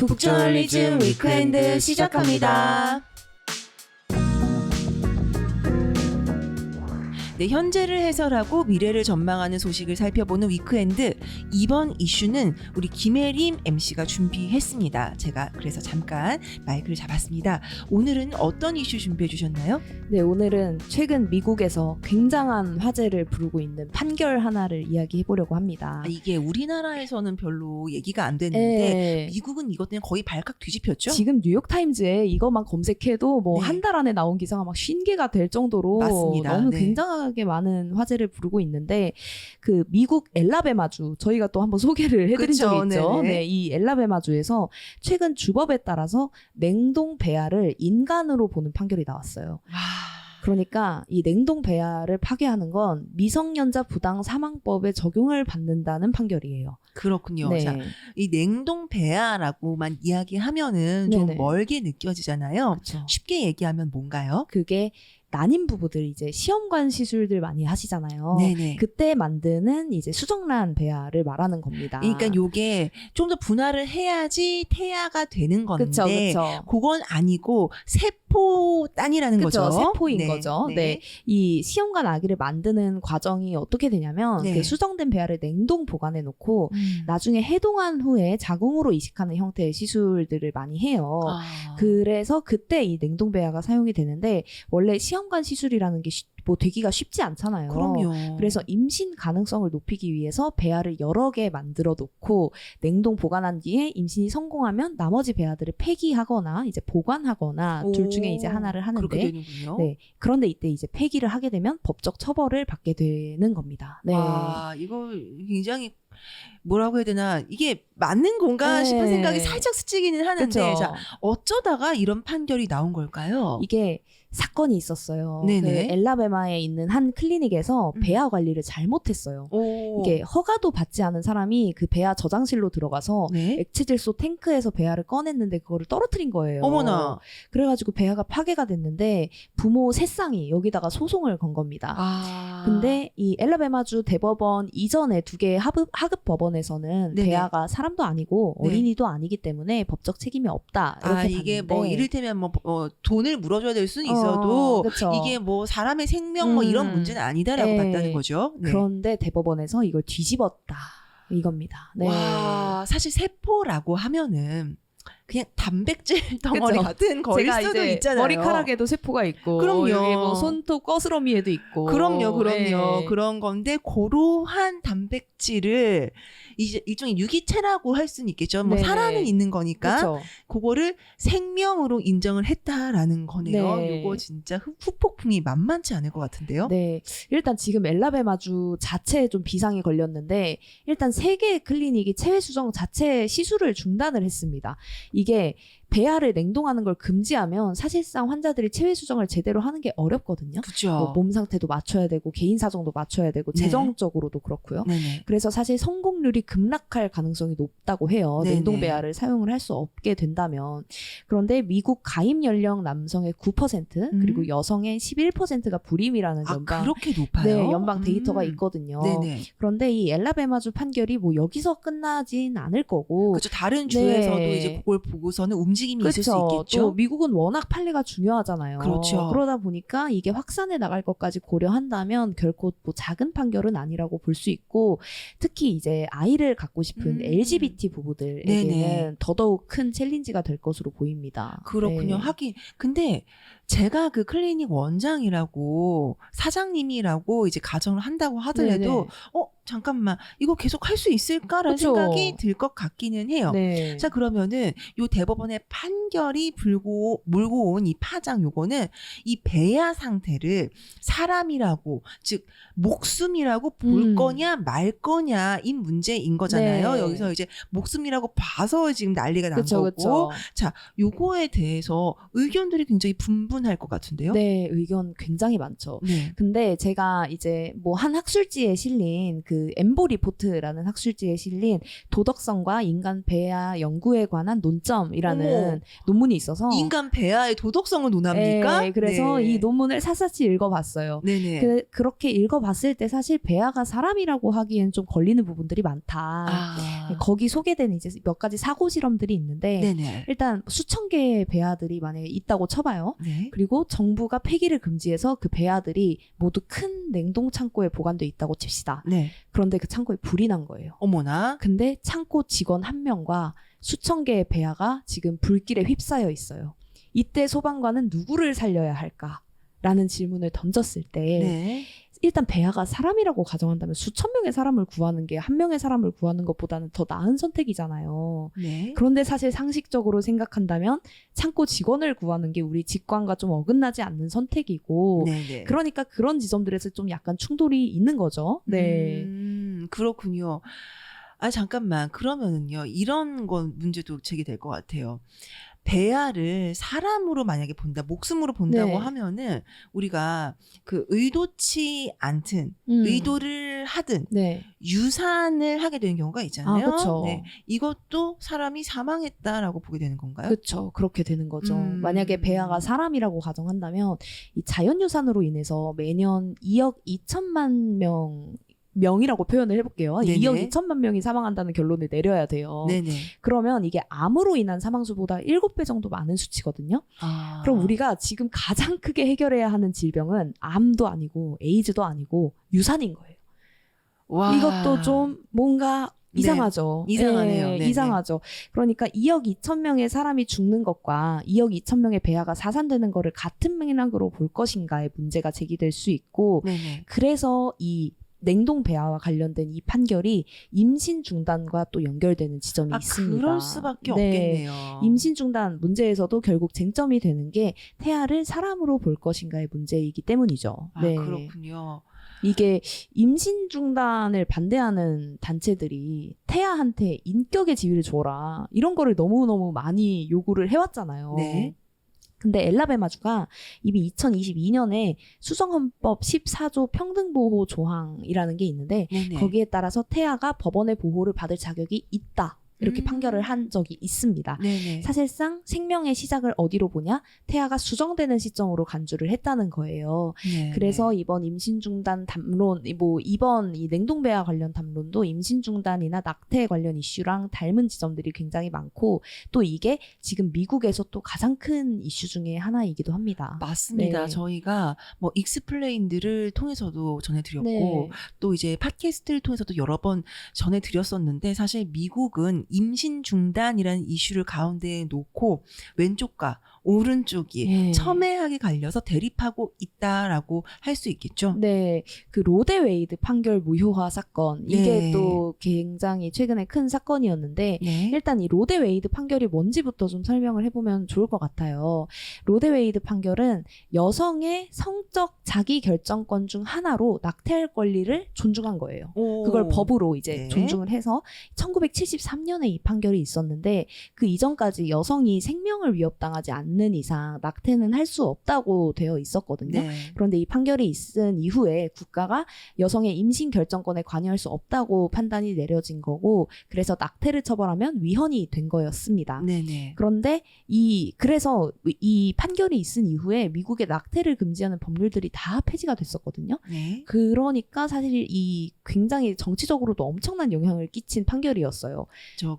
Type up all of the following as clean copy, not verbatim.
북저널리즘 위크엔드 시작합니다. 네, 현재를 해설하고 미래를 전망하는 소식을 살펴보는 위크엔드. 이번 이슈는 우리 김혜림 MC가 준비했습니다. 제가 그래서 잠깐 마이크를 잡았습니다. 오늘은 어떤 이슈 준비해 주셨나요? 네, 오늘은 최근 미국에서 굉장한 화제를 부르고 있는 판결 하나를 이야기해 보려고 합니다. 이게 우리나라에서는 별로 얘기가 안 됐는데 미국은 이것 때문에 거의 발칵 뒤집혔죠? 지금 뉴욕타임즈에 이것만 검색해도 뭐 한 달 안에 나온 기사가 막 50개가 될 정도로 맞습니다. 너무 굉장하게 많은 화제를 부르고 있는데, 그 미국 엘라베마주, 저희가 또 한번 소개를 해드린 적이 있죠. 네, 이 엘라베마주에서 최근 주법에 따라서 냉동 배아를 인간으로 보는 판결이 나왔어요. 그러니까 이 냉동 배아를 파괴하는 건 미성년자 부당 사망법에 적용을 받는다는 판결이에요. 그렇군요. 네. 자, 이 냉동 배아라고만 이야기하면은 좀 멀게 느껴지잖아요. 그쵸. 쉽게 얘기하면 뭔가요? 그게 난임 부부들 이제 시험관 시술들 많이 하시잖아요. 네네. 그때 만드는 이제 수정란 배아를 말하는 겁니다. 그러니까 요게 좀 더 분할을 해야지 태아가 되는 건데, 그쵸. 그건 아니고 세포단이라는 거죠. 세포인 거죠. 네. 이 시험관 아기를 만드는 과정이 어떻게 되냐면 그 수정된 배아를 냉동 보관해 놓고 나중에 해동한 후에 자궁으로 이식하는 형태의 시술들을 많이 해요. 그래서 그때 이 냉동 배아가 사용이 되는데, 원래 시험관 시술이라는 게 뭐 되기가 쉽지 않잖아요. 그럼요. 그래서 임신 가능성을 높이기 위해서 배아를 여러 개 만들어 놓고 냉동 보관한 뒤에 임신이 성공하면 나머지 배아들을 폐기하거나 이제 보관하거나 둘 중에 이제 하나를 하는데, 그렇게 되는군요. 네. 그런데 이때 이제 폐기를 하게 되면 법적 처벌을 받게 되는 겁니다. 네. 와, 이거 굉장히 뭐라고 해야 되나, 이게 맞는 건가 싶은 생각이 살짝 스치기는 하는데, 자, 어쩌다가 이런 판결이 나온 걸까요? 이게 사건이 있었어요. 네네. 그 엘라베마에 있는 한 클리닉에서 배아 관리를 잘못했어요. 이게 허가도 받지 않은 사람이 그 배아 저장실로 들어가서 액체질소 탱크에서 배아를 꺼냈는데 그거를 떨어뜨린 거예요. 어머나. 그래가지고 배아가 파괴가 됐는데 부모 세 쌍이 여기다가 소송을 건 겁니다. 근데 이 엘라베마주 대법원 이전에 두 개의 하급 법원에서는 배아가 사람도 아니고 어린이도 아니기 때문에 법적 책임이 없다, 이렇게 봤는데, 이게 뭐 이를테면 뭐 돈을 물어줘야 될 수는 있어도 이게 뭐 사람의 생명 뭐 이런 문제는 아니다라고 봤다는 거죠. 그런데 대법원에서 이걸 뒤집었다, 이겁니다. 네. 와, 사실 세포라고 하면은 그냥 단백질 덩어리 같은 거일 수도 있잖아요. 머리카락에도 세포가 있고, 그럼요. 여기 뭐 손톱 거스러미에도 있고. 그럼요. 그런 건데 고러한 단백질을 이제 일종의 유기체라고 할 수는 있겠죠. 뭐 살아는 있는 거니까. 그쵸. 그거를 생명으로 인정을 했다라는 거네요. 요거 진짜 후폭풍이 만만치 않을 것 같은데요. 네. 일단 지금 엘라베마주 자체에 좀 비상이 걸렸는데, 일단 3개의 클리닉이 체외 수정 자체 시술을 중단을 했습니다. 이게 배아를 냉동하는 걸 금지하면 사실상 환자들이 체외 수정을 제대로 하는 게 어렵거든요. 그렇죠. 뭐 몸 상태도 맞춰야 되고 개인 사정도 맞춰야 되고 재정적으로도 그렇고요. 그래서 사실 성공률이 급락할 가능성이 높다고 해요. 냉동 배아를 사용을 할 수 없게 된다면. 그런데 미국 가입 연령 남성의 9% 그리고 여성의 11%가 불임이라는 그렇게 높아요? 연방 데이터가 있거든요. 그런데 이 엘라베마주 판결이 뭐 여기서 끝나진 않을 거고. 그렇죠. 다른 주에서도 이제 그걸 보고서는 움직임이 있을 수 있겠죠. 또 미국은 워낙 판례가 중요하잖아요. 그렇죠. 그러다 보니까 이게 확산해 나갈 것까지 고려한다면 결코 뭐 작은 판결은 아니라고 볼 수 있고, 특히 이제 아이를 갖고 싶은 LGBT 부부들에게는 더더욱 큰 챌린지가 될 것으로 보입니다. 그렇군요. 하긴 근데 제가 그 클리닉 원장이라고 사장님이라고 이제 가정을 한다고 하더라도 잠깐만, 이거 계속 할 수 있을까라는 생각이 들 것 같기는 해요. 자, 그러면은 요 대법원의 판결이 물고 온 이 파장, 요거는 이 배아 상태를 사람이라고, 즉 목숨이라고 볼 거냐 말 거냐 이 문제인 거잖아요. 여기서 이제 목숨이라고 봐서 지금 난리가 난 거고. 자, 요거에 대해서 의견들이 굉장히 분분 불문할 것 같은데요? 네, 의견 굉장히 많죠. 네. 근데 제가 이제 뭐 한 학술지에 실린 그 엠보 리포트라는 학술지에 실린 도덕성과 인간 배아 연구에 관한 논점이라는 어머. 논문이 있어서 인간 배아의 도덕성을 논합니까? 네, 그래서 네. 이 논문을 샅샅이 읽어봤어요. 네네. 그렇게 읽어봤을 때 사실 배아가 사람이라고 하기엔 좀 걸리는 부분들이 많다. 거기 소개된 이제 몇 가지 사고 실험들이 있는데 네네. 일단 수천 개의 배아들이 만약에 있다고 쳐봐요. 네. 그리고 정부가 폐기를 금지해서 그 배아들이 모두 큰 냉동 창고에 보관돼 있다고 칩시다. 네. 그런데 그 창고에 불이 난 거예요. 어머나. 근데 창고 직원 한 명과 수천 개의 배아가 지금 불길에 휩싸여 있어요. 이때 소방관은 누구를 살려야 할까라는 질문을 던졌을 때 네. 일단 배아가 사람이라고 가정한다면 수천 명의 사람을 구하는 게 한 명의 사람을 구하는 것보다는 더 나은 선택이잖아요. 네. 그런데 사실 상식적으로 생각한다면 창고 직원을 구하는 게 우리 직관과 좀 어긋나지 않는 선택이고 네네. 그러니까 그런 지점들에서 좀 약간 충돌이 있는 거죠. 네. 그렇군요. 아, 잠깐만. 그러면은요, 이런 건 문제도 제기될 것 같아요. 배아를 사람으로 만약에 본다, 목숨으로 본다고 네. 하면은 우리가 그 의도치 않든 의도를 하든 네. 유산을 하게 되는 경우가 있잖아요. 그렇죠. 네. 이것도 사람이 사망했다라고 보게 되는 건가요? 그렇죠. 그렇게 되는 거죠. 만약에 배아가 배아가 사람이라고 가정한다면 이 자연유산으로 인해서 매년 2억 2천만 명이라고 표현을 해볼게요. 네네. 2억 2천만 명이 사망한다는 결론을 내려야 돼요. 네네. 그러면 이게 암으로 인한 사망수보다 7배 정도 많은 수치거든요. 아. 그럼 우리가 지금 가장 크게 해결해야 하는 질병은 암도 아니고 에이즈도 아니고 유산인 거예요. 와. 이것도 좀 뭔가 이상하죠. 네, 이상하네요. 네, 네네. 이상하죠. 그러니까 2억 2천 명의 사람이 죽는 것과 2억 2천 명의 배아가 사산되는 거를 같은 맥락으로 볼 것인가의 문제가 제기될 수 있고 네네. 그래서 이 냉동 배아와 관련된 이 판결이 임신 중단과 또 연결되는 지점이 있습니다. 그럴 수밖에 네. 없겠네요. 임신 중단 문제에서도 결국 쟁점이 되는 게 태아를 사람으로 볼 것인가의 문제이기 때문이죠. 아, 네. 그렇군요. 이게 임신 중단을 반대하는 단체들이 태아한테 인격의 지위를 줘라 이런 거를 너무너무 많이 요구를 해왔잖아요. 네. 근데 엘라베마주가 이미 2022년에 수성헌법 14조 평등보호 조항이라는 게 있는데 네네. 거기에 따라서 태아가 법원의 보호를 받을 자격이 있다. 이렇게 판결을 한 적이 있습니다. 네네. 사실상 생명의 시작을 어디로 보냐? 태아가 수정되는 시점으로 간주를 했다는 거예요. 네네. 그래서 이번 임신 중단 담론, 이번 이 냉동배아 관련 담론도 임신 중단이나 낙태 관련 이슈랑 닮은 지점들이 굉장히 많고 또 이게 지금 미국에서 또 가장 큰 이슈 중에 하나이기도 합니다. 맞습니다. 네. 저희가 뭐 익스플레인드를 통해서도 전해드렸고 네. 또 이제 팟캐스트를 통해서도 여러 번 전해드렸었는데 사실 미국은 임신 중단이라는 이슈를 가운데에 놓고 왼쪽과 오른쪽이 네. 첨예하게 갈려서 대립하고 있다라고 할 수 있겠죠. 네, 그 로데 웨이드 판결 무효화 사건 이게 네. 또 굉장히 최근에 큰 사건이었는데 네. 일단 이 로데 웨이드 판결이 뭔지부터 좀 설명을 해보면 좋을 것 같아요. 로데 웨이드 판결은 여성의 성적 자기 결정권 중 하나로 낙태할 권리를 존중한 거예요. 오. 그걸 법으로 이제 네. 존중을 해서 1973년에 이 판결이 있었는데 그 이전까지 여성이 생명을 위협당하지 않는 이상 낙태는 할 수 없다고 되어 있었거든요. 네. 그런데 이 판결이 있은 이후에 국가가 여성의 임신 결정권에 관여할 수 없다고 판단이 내려진 거고 그래서 낙태를 처벌하면 위헌이 된 거였습니다. 네네. 그런데 그래서 이 판결이 있은 이후에 미국의 낙태를 금지하는 법률들이 다 폐지가 됐었거든요. 네. 그러니까 사실 이 굉장히 정치적으로도 엄청난 영향을 끼친 판결이었어요.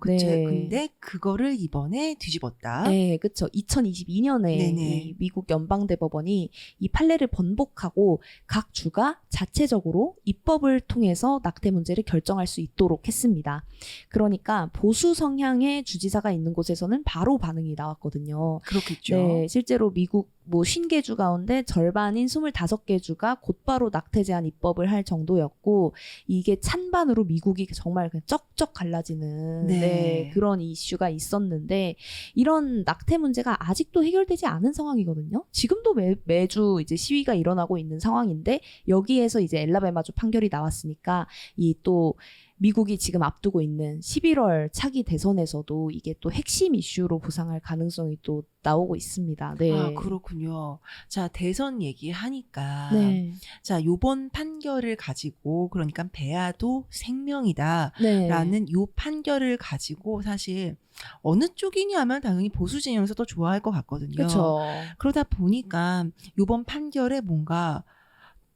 그쵸. 네. 근데 그거를 이번에 뒤집었다. 네, 그렇죠. 2022년에 네네. 이 미국 연방대법원이 이 판례를 번복하고 각 주가 자체적으로 입법을 통해서 낙태 문제를 결정할 수 있도록 했습니다. 그러니까 보수 성향의 주지사가 있는 곳에서는 바로 반응이 나왔거든요. 그렇겠죠. 네, 실제로 미국 뭐 50개 주 가운데 절반인 25개 주가 곧바로 낙태 제한 입법을 할 정도였고 이게 찬반으로 미국이 정말 그냥 쩍쩍 갈라지는 네. 그런 이슈가 있었는데 이런 낙태 문제가 아직도 해결되지 않은 상황이거든요. 지금도 매주 이제 시위가 일어나고 있는 상황인데 여기에서 이제 엘라베마주 판결이 나왔으니까 이 또 미국이 지금 앞두고 있는 11월 차기 대선에서도 이게 또 핵심 이슈로 부상할 가능성이 또 나오고 있습니다. 네. 아, 그렇군요. 자, 대선 얘기하니까. 네. 자, 요번 판결을 가지고, 그러니까 배아도 생명이다. 네. 라는 요 판결을 가지고 사실 어느 쪽이냐 하면 당연히 보수 진영에서 더 좋아할 것 같거든요. 그렇죠. 그러다 보니까 요번 판결에 뭔가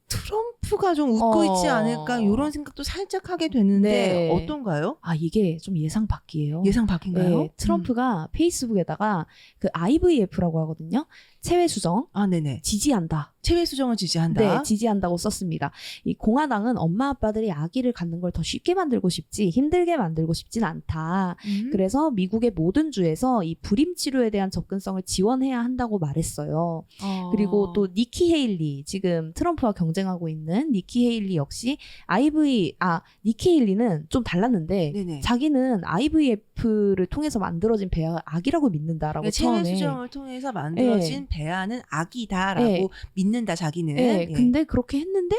트럼프가 좀 웃고 있지 않을까 이런 생각도 살짝 하게 되는데 네. 어떤가요? 아, 이게 좀 예상 밖이에요. 예상 밖인가요? 네, 트럼프가 페이스북에다가 그 IVF라고 하거든요. 체외 수정 아, 네네. 지지한다. 체외 수정을 지지한다. 네, 지지한다고 썼습니다. 이 공화당은 엄마 아빠들이 아기를 갖는 걸 더 쉽게 만들고 싶지 힘들게 만들고 싶진 않다. 그래서 미국의 모든 주에서 이 불임 치료에 대한 접근성을 지원해야 한다고 말했어요. 그리고 또 니키 헤일리, 지금 트럼프와 경쟁하고 있는 니키 헤일리 역시 니키 헤일리는 좀 달랐는데 네네. 자기는 IVF를 통해서 만들어진 배아가 아기라고 믿는다라고 그러니까 체외 처음에. 수정을 통해서 만들어진 배아는 아기다라고 믿는다 자기는. 네, 예. 근데 그렇게 했는데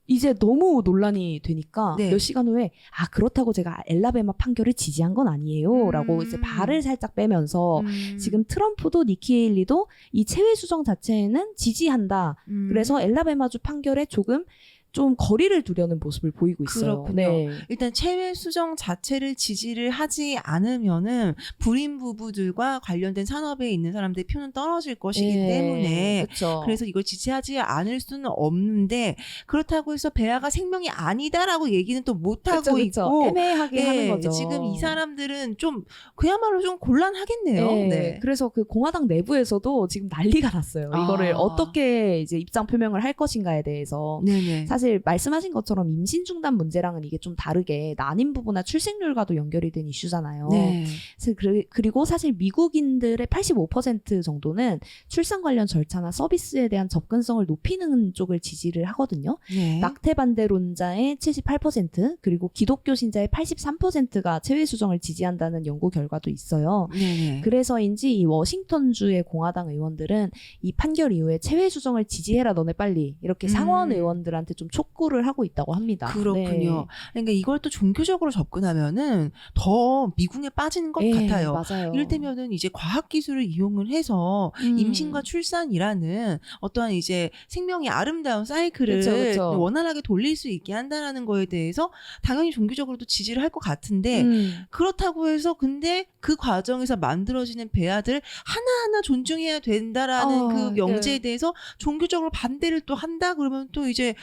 이제 너무 논란이 되니까 네. 몇 시간 후에 그렇다고 제가 엘라베마 판결을 지지한 건 아니에요 라고 이제 발을 살짝 빼면서 지금 트럼프도 니키 헤일리도 이 체외 수정 자체는 지지한다. 그래서 엘라베마주 판결에 조금 좀 거리를 두려는 모습을 보이고 있어요. 그렇군요. 네. 일단 체외 수정 자체를 지지를 하지 않으면은 불임 부부들과 관련된 산업에 있는 사람들의 표는 떨어질 것이기 때문에 그쵸. 그래서 이걸 지지하지 않을 수는 없는데 그렇다고 해서 배아가 생명이 아니다라고 얘기는 또 못하고 있고 애매하게 하는 거죠. 지금 이 사람들은 좀 그야말로 좀 곤란하겠네요. 네. 그래서 그 공화당 내부에서도 지금 난리가 났어요. 이거를 어떻게 이제 입장 표명을 할 것인가에 대해서. 네네. 사실 말씀하신 것처럼 임신 중단 문제랑은 이게 좀 다르게 난임 부부나 출생률과도 연결이 된 이슈잖아요. 네. 그리고 사실 미국인들의 85% 정도는 출산 관련 절차나 서비스에 대한 접근성을 높이는 쪽을 지지를 하거든요. 네. 낙태 반대론자의 78% 그리고 기독교 신자의 83%가 체외 수정을 지지한다는 연구 결과도 있어요. 네네. 그래서인지 이 워싱턴주의 공화당 의원들은 이 판결 이후에 체외 수정을 지지해라 너네 빨리 이렇게 상원 의원들한테 좀 촉구를 하고 있다고 합니다. 그렇군요. 네. 그러니까 이걸 또 종교적으로 접근하면은 더 미궁에 빠지는 것 같아요. 맞아요. 이를테면은 이제 과학기술을 이용을 해서 임신과 출산이라는 어떠한 이제 생명의 아름다운 사이클을 그쵸. 원활하게 돌릴 수 있게 한다라는 거에 대해서 당연히 종교적으로도 지지를 할 것 같은데 그렇다고 해서 근데 그 과정에서 만들어지는 배아들 하나하나 존중해야 된다라는 그 명제에 대해서 종교적으로 반대를 또 한다 그러면 또 이제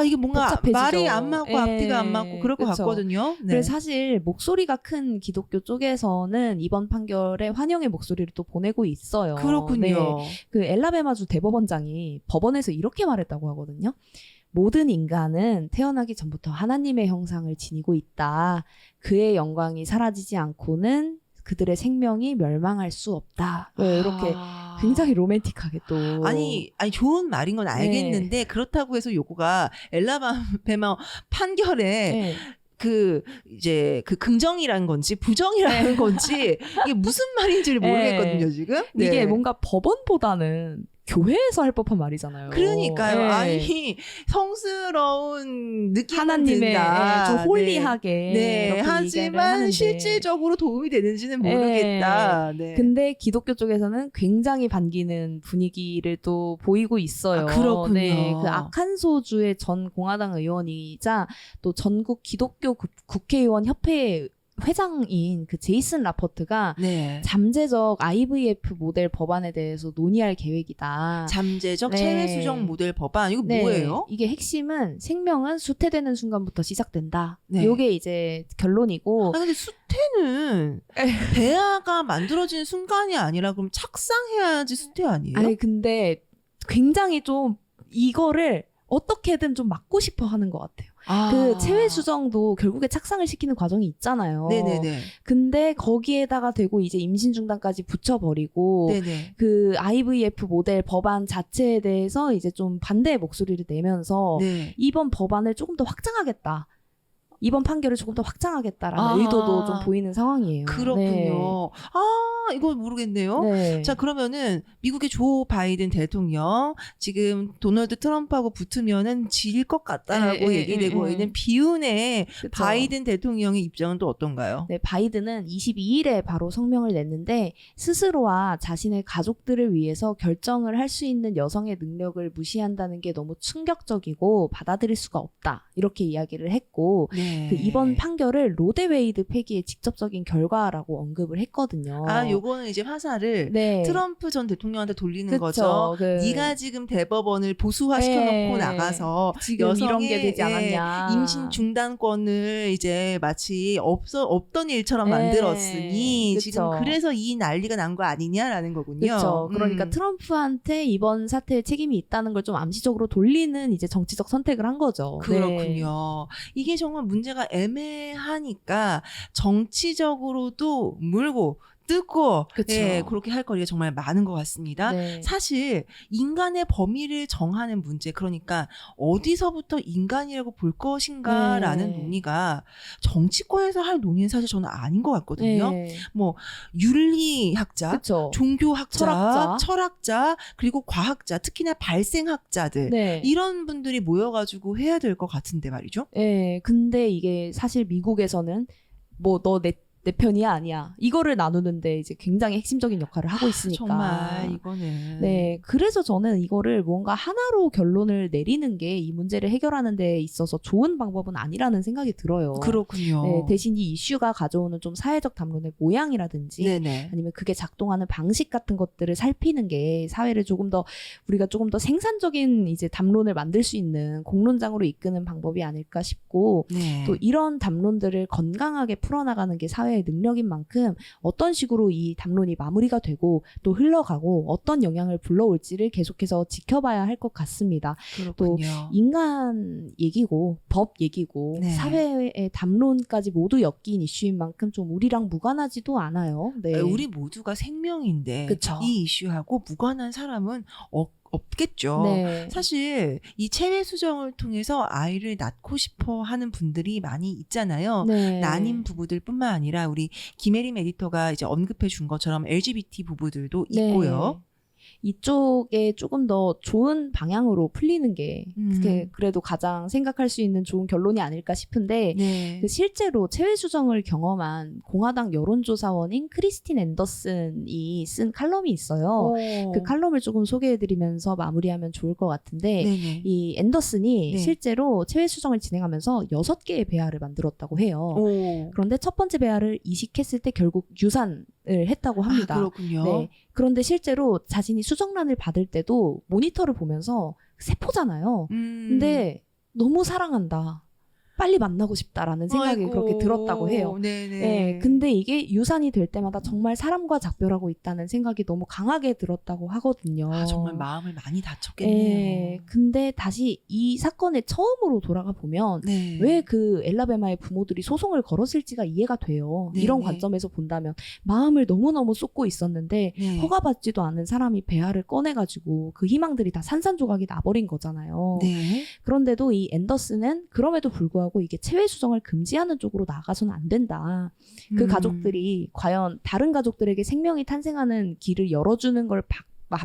이게 뭔가 복잡해지죠. 말이 안 맞고 앞뒤가 안 맞고 그럴 것 같거든요. 네. 그래서 사실 목소리가 큰 기독교 쪽에서는 이번 판결에 환영의 목소리를 또 보내고 있어요. 그렇군요. 그 엘라베마주 대법원장이 법원에서 이렇게 말했다고 하거든요. 모든 인간은 태어나기 전부터 하나님의 형상을 지니고 있다. 그의 영광이 사라지지 않고는 그들의 생명이 멸망할 수 없다. 이렇게 굉장히 로맨틱하게 또. 아니 좋은 말인 건 알겠는데 그렇다고 해서 요거가 엘라베마 판결에 이제 긍정이라는 건지 부정이라는 건지 이게 무슨 말인지를 모르겠거든요, 지금. 네. 이게 뭔가 법원보다는 교회에서 할 법한 말이잖아요. 그러니까요. 아니 성스러운 느낌은 하나님의 든다. 좀 홀리하게. 네. 하지만 실질적으로 도움이 되는지는 모르겠다. 네. 근데 기독교 쪽에서는 굉장히 반기는 분위기를 또 보이고 있어요. 그렇군요. 네. 그 아칸소주의 전 공화당 의원이자 또 전국 기독교 국회의원 협회 회장인 그 제이슨 라퍼트가 잠재적 IVF 모델 법안에 대해서 논의할 계획이다. 잠재적 체외 수정 모델 법안 이거 뭐예요? 이게 핵심은 생명은 수태되는 순간부터 시작된다. 이게 이제 결론이고. 근데 수태는 배아가 만들어지는 순간이 아니라 그럼 착상해야지 수태 아니에요? 아니 근데 굉장히 좀 이거를 어떻게든 좀 막고 싶어 하는 것 같아요. 그 체외 수정도 결국에 착상을 시키는 과정이 있잖아요. 네네네. 근데 거기에다가 대고 이제 임신 중단까지 붙여버리고 그 IVF 모델 법안 자체에 대해서 이제 좀 반대의 목소리를 내면서 이번 법안을 조금 더 확장하겠다. 이번 판결을 조금 더 확장하겠다라는 의도도 좀 보이는 상황이에요. 그렇군요. 이거 모르겠네요. 네. 자, 그러면은 미국의 조 바이든 대통령 지금 도널드 트럼프하고 붙으면은 질 것 같다라고 얘기되고 있는 비운의 그쵸. 바이든 대통령의 입장은 또 어떤가요? 네, 바이든은 22일에 바로 성명을 냈는데 스스로와 자신의 가족들을 위해서 결정을 할 수 있는 여성의 능력을 무시한다는 게 너무 충격적이고 받아들일 수가 없다. 이렇게 이야기를 했고 네. 그 이번 판결을 로데 웨이드 폐기의 직접적인 결과라고 언급을 했거든요. 아, 요거는 이제 화살을 네. 트럼프 전 대통령한테 돌리는 그쵸. 거죠. 그 네가 지금 대법원을 보수화 시켜놓고 네. 나가서 지금 이런 게 되지 않았냐. 임신 중단권을 이제 마치 없던 일처럼 네. 만들었으니 그쵸. 지금 그래서 이 난리가 난 거 아니냐라는 거군요. 그렇죠. 그러니까 트럼프한테 이번 사태에 책임이 있다는 걸 좀 암시적으로 돌리는 이제 정치적 선택을 한 거죠. 그렇군요. 이게 정말 문제가 애매하니까 정치적으로도 물고 뜯고 그쵸. 예, 그렇게 할 거리가 정말 많은 것 같습니다. 네. 사실 인간의 범위를 정하는 문제, 그러니까 어디서부터 인간이라고 볼 것인가라는 네. 논의가 정치권에서 할 논의는 사실 저는 아닌 것 같거든요. 네. 뭐 윤리학자, 그쵸. 종교학자, 철학자, 그리고 과학자, 특히나 발생학자들 네. 이런 분들이 모여가지고 해야 될 것 같은데 말이죠. 네. 근데 이게 사실 미국에서는 뭐 너 내 편이야 아니야 이거를 나누는데 이제 굉장히 핵심적인 역할을 하고 있으니까 정말 이거는 네, 그래서 저는 이거를 뭔가 하나로 결론을 내리는 게 이 문제를 해결하는 데 있어서 좋은 방법은 아니라는 생각이 들어요. 그렇군요. 네, 대신 이 이슈가 가져오는 좀 사회적 담론의 모양이라든지 네네. 아니면 그게 작동하는 방식 같은 것들을 살피는 게 사회를 우리가 조금 더 생산적인 이제 담론을 만들 수 있는 공론장으로 이끄는 방법이 아닐까 싶고 네. 또 이런 담론들을 건강하게 풀어나가는 게 사회의 능력인 만큼 어떤 식으로 이 담론이 마무리가 되고 또 흘러가고 어떤 영향을 불러올지를 계속해서 지켜봐야 할 것 같습니다. 그렇군요. 또 인간 얘기고 법 얘기고 네. 사회의 담론까지 모두 엮인 이슈인 만큼 좀 우리랑 무관하지도 않아요. 네. 우리 모두가 생명인데 그쵸. 이 이슈하고 무관한 사람은 없겠죠. 네. 사실 이 체외 수정을 통해서 아이를 낳고 싶어 하는 분들이 많이 있잖아요. 네. 난임 부부들뿐만 아니라 우리 김혜림 에디터가 이제 언급해 준 것처럼 LGBT 부부들도 네. 있고요. 이쪽에 조금 더 좋은 방향으로 풀리는 게 그래도 가장 생각할 수 있는 좋은 결론이 아닐까 싶은데 네. 그 실제로 체외 수정을 경험한 공화당 여론조사원인 크리스틴 앤더슨이 쓴 칼럼이 있어요. 그 칼럼을 조금 소개해드리면서 마무리하면 좋을 것 같은데 네네. 이 앤더슨이 네. 실제로 체외 수정을 진행하면서 6개의 배아를 만들었다고 해요. 그런데 첫 번째 배아를 이식했을 때 결국 유산을 했다고 합니다. 아, 그렇군요. 네. 그런데 실제로 자신이 수정란을 받을 때도 모니터를 보면서 세포잖아요. 근데 너무 사랑한다. 빨리 만나고 싶다라는 생각이 아이고. 그렇게 들었다고 해요. 네네. 네, 근데 이게 유산이 될 때마다 정말 사람과 작별하고 있다는 생각이 너무 강하게 들었다고 하거든요. 아, 정말 마음을 많이 다쳤겠네요. 네, 근데 다시 이 사건의 처음으로 돌아가 보면 네. 왜 그 엘라베마의 부모들이 소송을 걸었을지가 이해가 돼요. 네네. 이런 관점에서 본다면 마음을 너무너무 쏟고 있었는데 네. 허가받지도 않은 사람이 배아를 꺼내가지고 그 희망들이 다 산산조각이 나버린 거잖아요. 네. 그런데도 이 앤더슨은 그럼에도 불구하고 이게 체외 수정을 금지하는 쪽으로 나가서는 안 된다. 그 가족들이 과연 다른 가족들에게 생명이 탄생하는 길을 열어주는 걸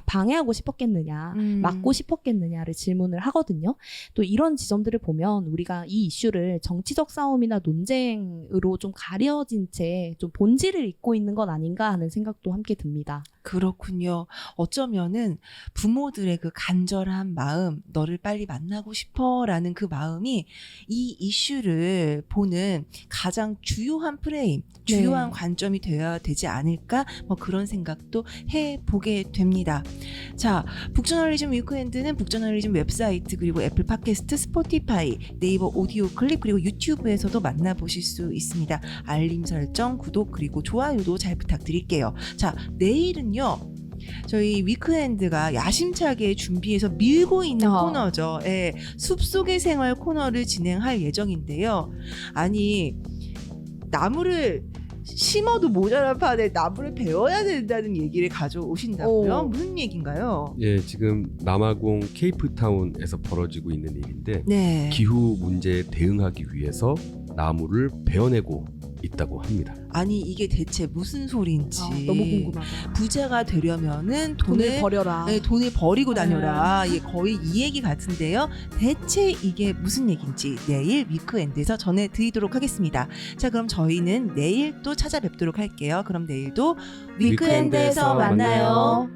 방해하고 싶었겠느냐, 막고 싶었겠느냐를 질문을 하거든요. 또 이런 지점들을 보면 우리가 이 이슈를 정치적 싸움이나 논쟁으로 좀 가려진 채 좀 본질을 잊고 있는 건 아닌가 하는 생각도 함께 듭니다. 그렇군요. 어쩌면은 부모들의 그 간절한 마음, 너를 빨리 만나고 싶어라는 그 마음이 이 이슈를 보는 가장 주요한 프레임, 주요한 관점이 되어야 되지 않을까? 뭐 그런 생각도 해보게 됩니다. 자, 북저널리즘 위크엔드는 북저널리즘 웹사이트 그리고 애플 팟캐스트, 스포티파이, 네이버 오디오 클립 그리고 유튜브에서도 만나보실 수 있습니다. 알림 설정, 구독 그리고 좋아요도 잘 부탁드릴게요. 자, 내일은요. 저희 위크엔드가 야심차게 준비해서 밀고 있는 코너죠. 예, 숲속의 생활 코너를 진행할 예정인데요. 아니, 나무를 심어도 모자란 판에 나무를 베어야 된다는 얘기를 가져오신다고요? 무슨 얘기인가요? 예, 지금 남아공 케이프타운에서 벌어지고 있는 일인데 네. 기후 문제에 대응하기 위해서 나무를 베어내고 있다고 합니다. 아니 이게 대체 무슨 소리인지 너무 궁금하다. 부자가 되려면은 돈을 버려라. 네, 돈을 버리고 다녀라. 예, 거의 이 얘기 같은데요. 대체 이게 무슨 얘기인지 내일 위크엔드에서 전해드리도록 하겠습니다. 자, 그럼 저희는 내일 또 찾아뵙도록 할게요. 그럼 내일도 위크엔드에서 만나요.